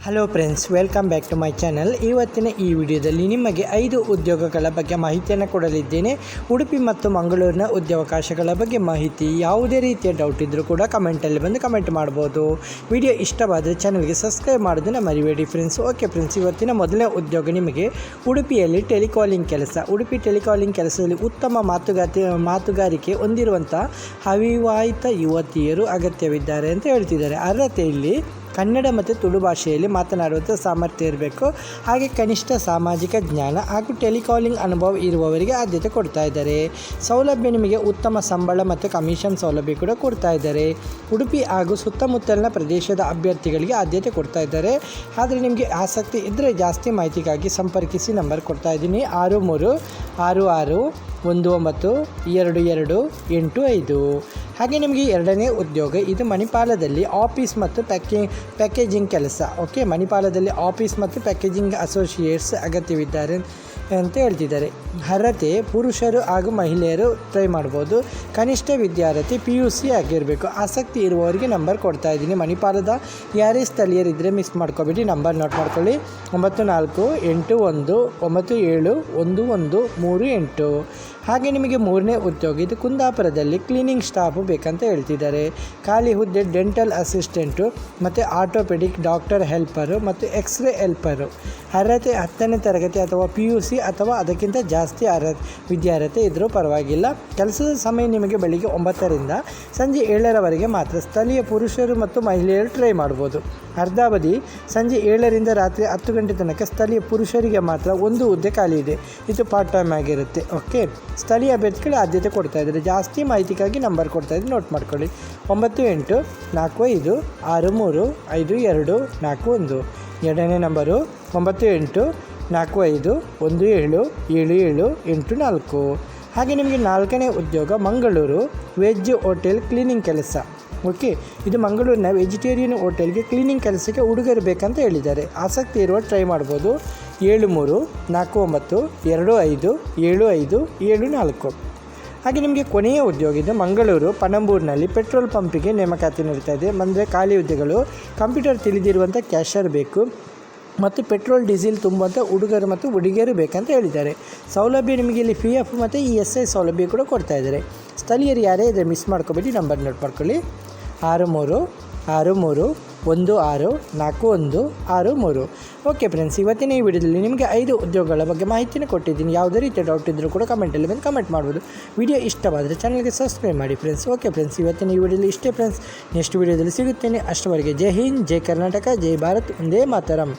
Hello friends, welcome back to my channel. ಇವತ್ತಿನ ಈ ವಿಡಿಯೋದಲ್ಲಿ ನಿಮಗೆ 5 ಉದ್ಯೋಗಗಳ ಬಗ್ಗೆ ಮಾಹಿತಿಯನ್ನು ಕೊಡಲಿದ್ದೇನೆ. ಉಡುಪಿ ಮತ್ತು ಮಂಗಳೂರಿನ ಉದ್ಯೋಗಾವಕಾಶಗಳ ಬಗ್ಗೆ ಮಾಹಿತಿ. ಯಾವುದೇ ರೀತಿಯ ಡೌಟ್ ಇದ್ದರೂ ಕೂಡ ಕಮೆಂಟಲ್ಲಿ ಬಂದು ಕಮೆಂಟ್ ಮಾಡ್ಬೋದು. ವಿಡಿಯೋ ಇಷ್ಟವಾದರೆ ಚಾನಲ್ಗೆ ಸಬ್ಸ್ಕ್ರೈಬ್ ಮಾಡೋದನ್ನು ಮರಿಬೇಡಿ ಫ್ರೆಂಡ್ಸ್. ಓಕೆ ಫ್ರೆಂಡ್ಸ್, ಇವತ್ತಿನ ಮೊದಲನೇ ಉದ್ಯೋಗ ನಿಮಗೆ ಉಡುಪಿಯಲ್ಲಿ ಟೆಲಿಕಾಲಿಂಗ್ ಕೆಲಸ. ಉಡುಪಿ ಟೆಲಿಕಾಲಿಂಗ್ ಕೆಲಸದಲ್ಲಿ ಉತ್ತಮ ಮಾತುಗಾರಿಕೆ ಹೊಂದಿರುವಂಥ ಅವಿವಾಹಿತ ಯುವತಿಯರು ಅಗತ್ಯವಿದ್ದಾರೆ ಅಂತ ಹೇಳ್ತಿದ್ದಾರೆ. ಅರ್ಹತೆಯಲ್ಲಿ ಕನ್ನಡ ಮತ್ತು ತುಳು ಭಾಷೆಯಲ್ಲಿ ಮಾತನಾಡುವಂಥ ಸಾಮರ್ಥ್ಯ ಇರಬೇಕು. ಹಾಗೆ ಕನಿಷ್ಠ ಸಾಮಾಜಿಕ ಜ್ಞಾನ ಹಾಗೂ ಟೆಲಿಕಾಲಿಂಗ್ ಅನುಭವ ಇರುವವರಿಗೆ ಆದ್ಯತೆ ಕೊಡ್ತಾ ಇದ್ದಾರೆ. ಸೌಲಭ್ಯ ನಿಮಗೆ ಉತ್ತಮ ಸಂಬಳ ಮತ್ತು ಕಮಿಷನ್ ಸೌಲಭ್ಯ ಕೂಡ ಕೊಡ್ತಾ ಇದ್ದಾರೆ. ಉಡುಪಿ ಹಾಗೂ ಸುತ್ತಮುತ್ತಲಿನ ಪ್ರದೇಶದ ಅಭ್ಯರ್ಥಿಗಳಿಗೆ ಆದ್ಯತೆ ಕೊಡ್ತಾ ಇದ್ದಾರೆ. ಆದರೆ ನಿಮಗೆ ಆಸಕ್ತಿ ಇದ್ದರೆ ಜಾಸ್ತಿ ಮಾಹಿತಿಗಾಗಿ ಸಂಪರ್ಕಿಸಿ. ನಂಬರ್ ಕೊಡ್ತಾ ಇದ್ದೀನಿ: 6366192285. ಹಾಗೆ ನಿಮಗೆ ಎರಡನೇ ಉದ್ಯೋಗ, ಇದು ಮಣಿಪಾಲದಲ್ಲಿ ಆಫೀಸ್ ಮತ್ತು ಪ್ಯಾಕೇಜಿಂಗ್ ಕೆಲಸ. ಓಕೆ, ಮಣಿಪಾಲದಲ್ಲಿ ಆಫೀಸ್ ಮತ್ತು ಪ್ಯಾಕೇಜಿಂಗ್ ಅಸೋಸಿಯೇಟ್ಸ್ ಅಗತ್ಯವಿದ್ದಾರೆ ಅಂತ ಹೇಳ್ತಿದ್ದಾರೆ. ಅರ್ಹತೆ ಪುರುಷರು ಹಾಗೂ ಮಹಿಳೆಯರು ಟ್ರೈ ಮಾಡ್ಬೋದು. ಕನಿಷ್ಠ ವಿದ್ಯಾರ್ಥಿ PUC ಆಗಿರಬೇಕು. ಆಸಕ್ತಿ ಇರುವವರಿಗೆ ನಂಬರ್ ಕೊಡ್ತಾ ಇದ್ದೀನಿ. ಮಣಿಪಾಲದ ಯಾರೇ ಸ್ಥಳೀಯರಿದ್ದರೆ ಮಿಸ್ ಮಾಡ್ಕೊಬೇಡಿ. ನಂಬರ್ ನೋಟ್ ಮಾಡ್ಕೊಳ್ಳಿ: 9481971138. ಹಾಗೆ ನಿಮಗೆ ಮೂರನೇ ಉದ್ಯೋಗ, ಇದು ಕುಂದಾಪುರದಲ್ಲಿ ಕ್ಲೀನಿಂಗ್ ಸ್ಟಾಫ್ ಬೇಕಂತ ಹೇಳ್ತಿದ್ದಾರೆ. ಖಾಲಿ ಹುದ್ದೆ ಡೆಂಟಲ್ ಅಸಿಸ್ಟೆಂಟು ಮತ್ತು ಆರ್ಥೋಪೆಡಿಕ್ ಡಾಕ್ಟರ್ ಹೆಲ್ಪರು ಮತ್ತು ಎಕ್ಸ್ರೇ ಹೆಲ್ಪರು. ಅರ್ಹತೆ 10ನೇ ತರಗತಿ ಅಥವಾ PUC ಅಥವಾ ಅದಕ್ಕಿಂತ ಜಾಸ್ತಿ ವಿದ್ಯಾರ್ಹತೆ ಇದ್ದರೂ ಪರವಾಗಿಲ್ಲ. ಕೆಲಸದ ಸಮಯ ನಿಮಗೆ ಬೆಳಿಗ್ಗೆ 9ರಿಂದ ಸಂಜೆ 7ರವರೆಗೆ ಮಾತ್ರ. ಸ್ಥಳೀಯ ಪುರುಷರು ಮತ್ತು ಮಹಿಳೆಯರು ಟ್ರೈ ಮಾಡ್ಬೋದು. ಅರ್ಧಾವಧಿ ಸಂಜೆ 7ರಿಂದ ರಾತ್ರಿ 10 ಗಂಟೆ ತನಕ. ಸ್ಥಳೀಯ ಪುರುಷರಿಗೆ ಮಾತ್ರ ಒಂದು ಹುದ್ದೆ ಖಾಲಿ ಇದೆ. ಇದು ಪಾರ್ಟ್ ಟೈಮ್ ಆಗಿರುತ್ತೆ. ಓಕೆ, ಸ್ಥಳೀಯ ಅಭ್ಯರ್ಥಿಗಳು ಆದ್ಯತೆ ಕೊಡ್ತಾ ಇದ್ದಾರೆ. ಜಾಸ್ತಿ ಮಾಹಿತಿಗಾಗಿ ನಂಬರ್ ಕೊಡ್ತಾ ಇದ್ದೀನಿ, ನೋಟ್ ಮಾಡ್ಕೊಳ್ಳಿ: 9845535241. ಎರಡನೇ ನಂಬರು 9845177784. ಹಾಗೆ ನಿಮಗೆ ನಾಲ್ಕನೇ ಉದ್ಯೋಗ, ಮಂಗಳೂರು ವೆಜ್ ಹೋಟೆಲ್ ಕ್ಲೀನಿಂಗ್ ಕೆಲಸ. ಓಕೆ, ಇದು ಮಂಗಳೂರಿನ ವೆಜಿಟೇರಿಯನ್ ಹೋಟೆಲ್ಗೆ ಕ್ಲೀನಿಂಗ್ ಕೆಲಸಕ್ಕೆ ಹುಡುಗರು ಬೇಕಂತ ಹೇಳಿದ್ದಾರೆ. ಆಸಕ್ತಿ ಇರುವ ಟ್ರೈ ಮಾಡ್ಬೋದು. 7349257574. ಹಾಗೆ ನಿಮಗೆ ಕೊನೆಯ ಉದ್ಯೋಗ, ಇದು ಮಂಗಳೂರು ಪಣಂಬೂರಿನಲ್ಲಿ ಪೆಟ್ರೋಲ್ ಪಂಪಿಗೆ ನೇಮಕಾತಿ ನಡೀತಾ ಇದೆ. ಅಂದರೆ ಖಾಲಿ ಹುದ್ದೆಗಳು. ಕಂಪ್ಯೂಟರ್ ತಿಳಿದಿರುವಂಥ ಕ್ಯಾಶರ್ ಬೇಕು ಮತ್ತು ಪೆಟ್ರೋಲ್ ಡೀಸೆಲ್ ತುಂಬುವಂಥ ಹುಡುಗರು ಮತ್ತು ಹುಡುಗಿಯರು ಬೇಕಂತ ಹೇಳಿದ್ದಾರೆ. ಸೌಲಭ್ಯ ನಿಮಗೆ ಇಲ್ಲಿ PF ಮತ್ತು ESI ಸೌಲಭ್ಯ ಕೂಡ ಕೊಡ್ತಾ ಇದ್ದಾರೆ. ಸ್ಥಳೀಯರು ಯಾರೇ ಇದ್ದರೆ ಮಿಸ್ ಮಾಡ್ಕೊಬೇಡಿ. ನಂಬರ್ ನೋಟ್ ಮಾಡ್ಕೊಳ್ಳಿ: 6363164163. ಓಕೆ ಫ್ರೆಂಡ್ಸ್, ಇವತ್ತಿನ ಈ ವಿಡಿಯೋದಲ್ಲಿ ನಿಮಗೆ 5 ಉದ್ಯೋಗಗಳ ಬಗ್ಗೆ ಮಾಹಿತಿನ ಕೊಟ್ಟಿದ್ದೀನಿ. ಯಾವುದೇ ರೀತಿಯ ಡೌಟ್ ಇದ್ದರೂ ಕೂಡ ಕಮೆಂಟಲ್ಲಿ ಬಂದು ಕಮೆಂಟ್ ಮಾಡ್ಬೋದು. ವಿಡಿಯೋ ಇಷ್ಟವಾದರೆ ಚಾನಲ್ಗೆ ಸಬ್ಸ್ಕ್ರೈಬ್ ಮಾಡಿ ಫ್ರೆಂಡ್ಸ್. ಓಕೆ ಫ್ರೆಂಡ್ಸ್, ಇವತ್ತಿನ ಈ ವಿಡಿಯೋದಲ್ಲಿ ಇಷ್ಟೇ ಫ್ರೆಂಡ್ಸ್. ನೆಕ್ಸ್ಟ್ ವಿಡಿಯೋದಲ್ಲಿ ಸಿಗುತ್ತೇನೆ. ಅಷ್ಟವರೆಗೆ ಜೈ ಹಿಂದ್, ಜೈ ಕರ್ನಾಟಕ, ಜೈ ಭಾರತ್, ಒಂದೇ ಮಾತರಂ.